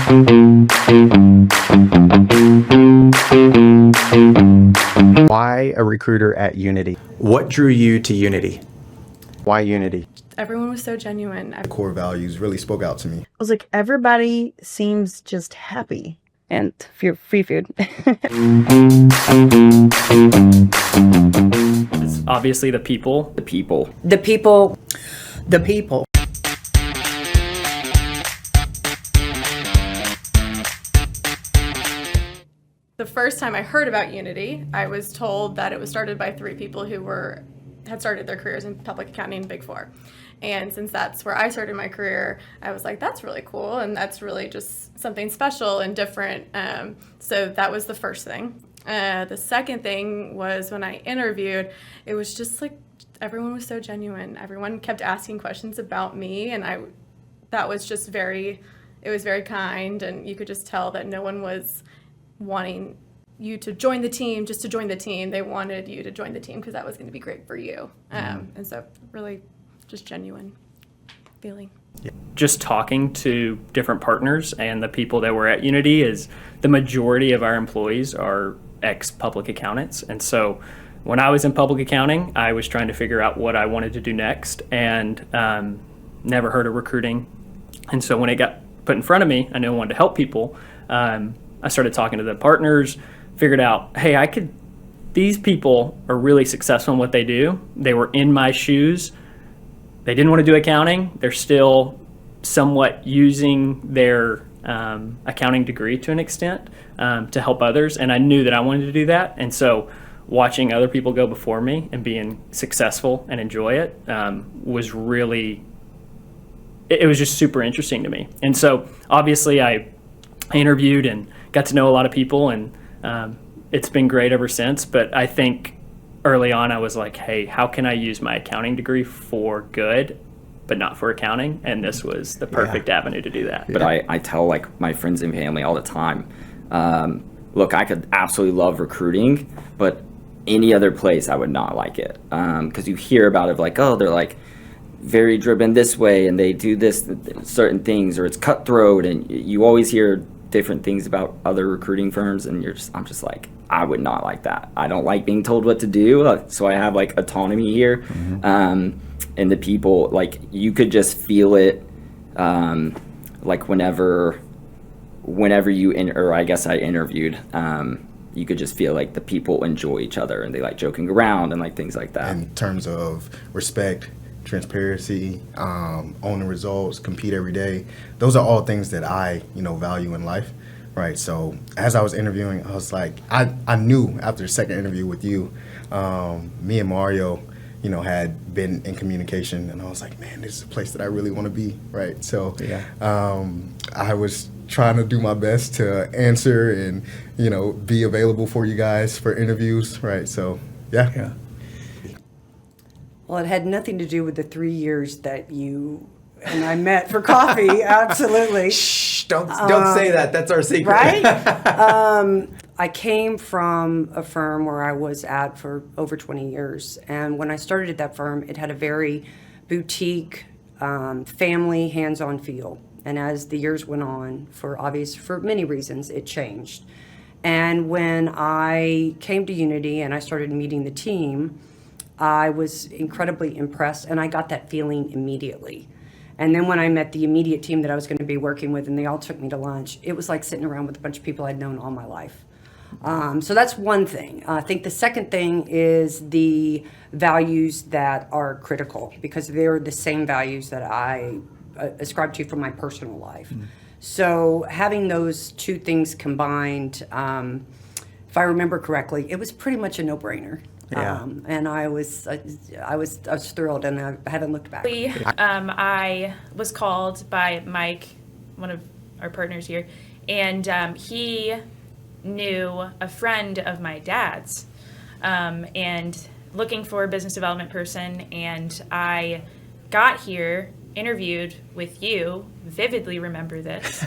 Why a recruiter at Unity? What drew you to Unity? Why Unity? Everyone was so genuine. Core values really spoke out to me. I was like, everybody seems just happy. And free food. It's obviously the people. The people. The people. The people. The first time I heard about Unity, I was told that it was started by 3 people who had started their careers in public accounting in Big Four. And since that's where I started my career, I was like, that's really cool, and that's really just something special and different. So that was the first thing. The second thing was when I interviewed, it was just like everyone was so genuine. Everyone kept asking questions about me, and that was just it was very kind, and you could just tell that no one was wanting you to join the team just to join the team. They wanted you to join the team because that was going to be great for you. And so really just genuine feeling. Just talking to different partners and the people that were at Unity is the majority of our employees are ex-public accountants. And so when I was in public accounting, I was trying to figure out what I wanted to do next and never heard of recruiting. And so when it got put in front of me, I knew I wanted to help people. I started talking to the partners, figured out, hey, these people are really successful in what they do. They were in my shoes. They didn't want to do accounting. They're still somewhat using their accounting degree to an extent to help others. And I knew that I wanted to do that. And so watching other people go before me and being successful and enjoy it was really, it was just super interesting to me. And so obviously I interviewed and got to know a lot of people, and it's been great ever since. But I think early on I was like, hey, how can I use my accounting degree for good but not for accounting? And this was the perfect avenue to do that. But I tell like my friends and family all the time, look, I could absolutely love recruiting, but any other place I would not like it, because you hear about it like, oh, they're like very driven this way and they do this certain things, or it's cutthroat, and you always hear different things about other recruiting firms, and I'm just like, I would not like that. I don't like being told what to do, so I have like autonomy here. Mm-hmm. And the people, like, you could just feel it, like whenever you or I guess I interviewed, you could just feel like the people enjoy each other and they like joking around and like things like that. In terms of respect, transparency, own the results, compete every day. Those are all things that I, value in life, right? So as I was interviewing, I was like, I knew after the second interview with you, me and Mario, had been in communication, and I was like, man, this is a place that I really want to be, right? So I was trying to do my best to answer and, be available for you guys for interviews, right? So, yeah. Well, it had nothing to do with the 3 years that you and I met for coffee. Absolutely. Shh, don't say that. That's our secret. Right? I came from a firm where I was at for over 20 years. And when I started at that firm, it had a very boutique, family, hands-on feel. And as the years went on, for many reasons, it changed. And when I came to Unity and I started meeting the team, I was incredibly impressed, and I got that feeling immediately. And then when I met the immediate team that I was going to be working with, and they all took me to lunch, it was like sitting around with a bunch of people I'd known all my life. So that's one thing. I think the second thing is the values that are critical, because they're the same values that I ascribe to from my personal life. Mm. So having those two things combined, if I remember correctly, it was pretty much a no-brainer. Yeah. And I was thrilled, and I haven't looked back. I was called by Mike, one of our partners here, and he knew a friend of my dad's, and looking for a business development person, and I got here, interviewed with you, vividly remember this,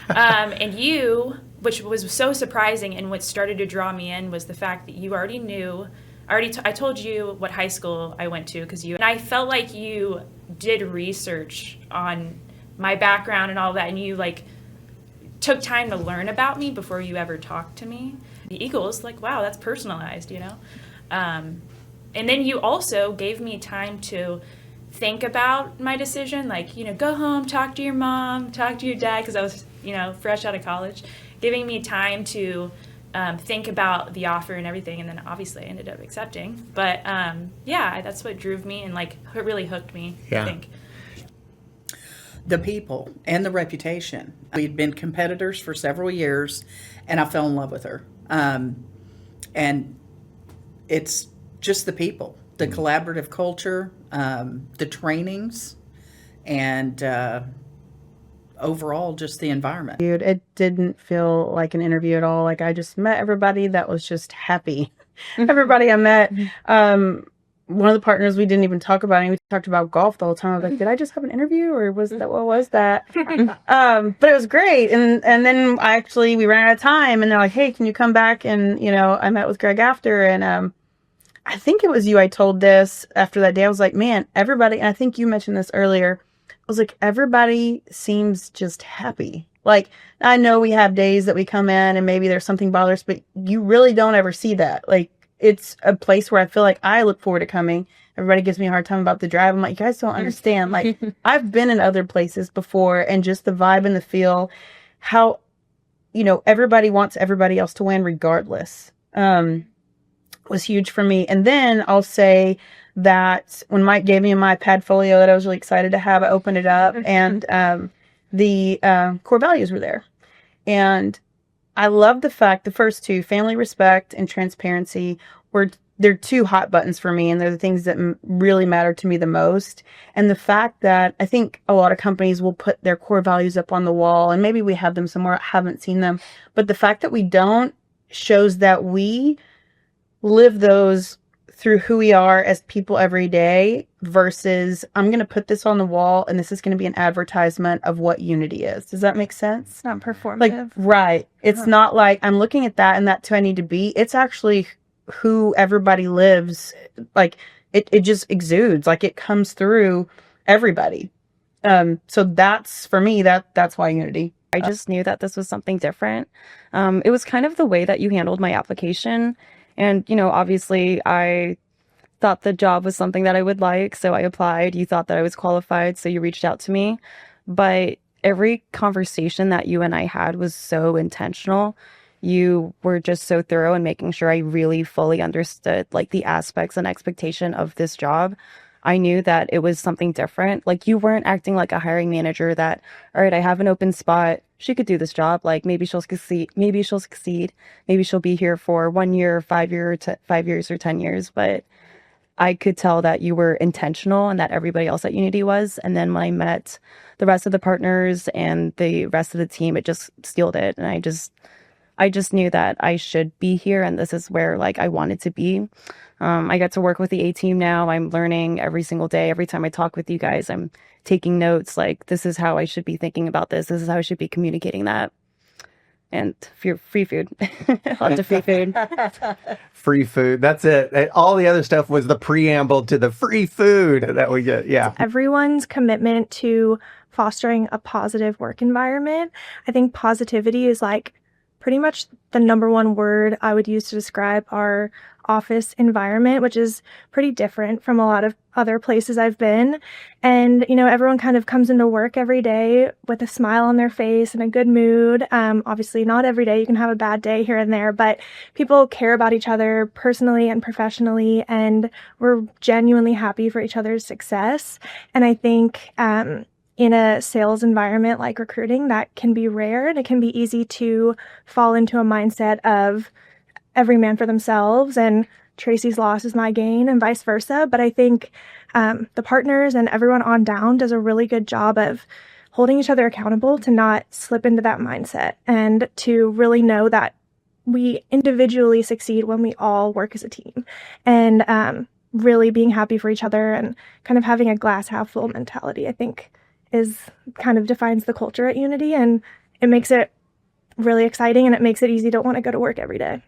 and you, which was so surprising, and what started to draw me in was the fact that you already knew. I told you what high school I went to and I felt like you did research on my background and all that, and you like took time to learn about me before you ever talked to me. The Eagles, like, wow, that's personalized, you know? And then you also gave me time to think about my decision, like, you know, go home, talk to your mom, talk to your dad, because I was, you know, fresh out of college, giving me time to think about the offer and everything, and then obviously I ended up accepting. But yeah, that's what drove me and like really hooked me, Yeah. I think. The people and the reputation. We'd been competitors for several years, and I fell in love with her. And it's just the people, the collaborative culture, the trainings, and overall just the environment. Dude, it didn't feel like an interview at all. Like I just met everybody that was just happy. Everybody I met. One of the partners we didn't even talk about, and we talked about golf the whole time. I was like, did I just have an interview, or was that what was that? But it was great. And then we ran out of time, and they're like, hey, can you come back? And I met with Greg after, and I think it was you I told this after that day. I was like, man, everybody, and I think you mentioned this earlier, I was like, everybody seems just happy. Like, I know we have days that we come in and maybe there's something bothers, but you really don't ever see that. Like, it's a place where I feel like I look forward to coming. Everybody gives me a hard time about the drive. I'm like, you guys don't understand. Like, I've been in other places before, and just the vibe and the feel, how, everybody wants everybody else to win regardless, was huge for me. And then I'll say that when Mike gave me my Padfolio that I was really excited to have, I opened it up, and the core values were there. And I love the fact the first two, family, respect, and transparency, they're two hot buttons for me, and they're the things that really matter to me the most. And the fact that I think a lot of companies will put their core values up on the wall, and maybe we have them somewhere, I haven't seen them, but the fact that we don't shows that we live those through who we are as people every day, versus I'm going to put this on the wall and this is going to be an advertisement of what unity is. Does that make sense? It's not performative. Like, right. It's not like I'm looking at that and that's who I need to be. It's actually who everybody lives. Like, it just exudes. Like, it comes through everybody. So that's, for me, that's why unity. I just knew that this was something different. It was kind of the way that you handled my application. And, obviously I thought the job was something that I would like, so I applied. You thought that I was qualified, so you reached out to me. But every conversation that you and I had was so intentional. You were just so thorough in making sure I really fully understood, like, the aspects and expectation of this job. I knew that it was something different. Like, you weren't acting like a hiring manager that, all right, I have an open spot. She could do this job. Like, maybe she'll succeed. Maybe she'll be here for 1 year, 5 years or 10 years. But I could tell that you were intentional and that everybody else at Unity was. And then when I met the rest of the partners and the rest of the team, it just sealed it. And I just knew that I should be here, and this is where, like, I wanted to be. I get to work with the A team now. I'm learning every single day. Every time I talk with you guys, I'm taking notes. Like, this is how I should be thinking about this. This is how I should be communicating that. And free food. Lots of free food. Free food. That's it. All the other stuff was the preamble to the free food that we get. Yeah. Everyone's commitment to fostering a positive work environment. I think positivity is like pretty much the number one word I would use to describe our office environment, which is pretty different from a lot of other places I've been. And, everyone kind of comes into work every day with a smile on their face and a good mood. Obviously not every day. You can have a bad day here and there, but people care about each other personally and professionally, and we're genuinely happy for each other's success. And I think, in a sales environment like recruiting, that can be rare, and it can be easy to fall into a mindset of every man for themselves and Tracy's loss is my gain and vice versa. But I think the partners and everyone on down does a really good job of holding each other accountable to not slip into that mindset, and to really know that we individually succeed when we all work as a team, and really being happy for each other and kind of having a glass half full mentality, I think, is kind of defines the culture at Unity, and it makes it really exciting, and it makes it easy to want to go to work every day.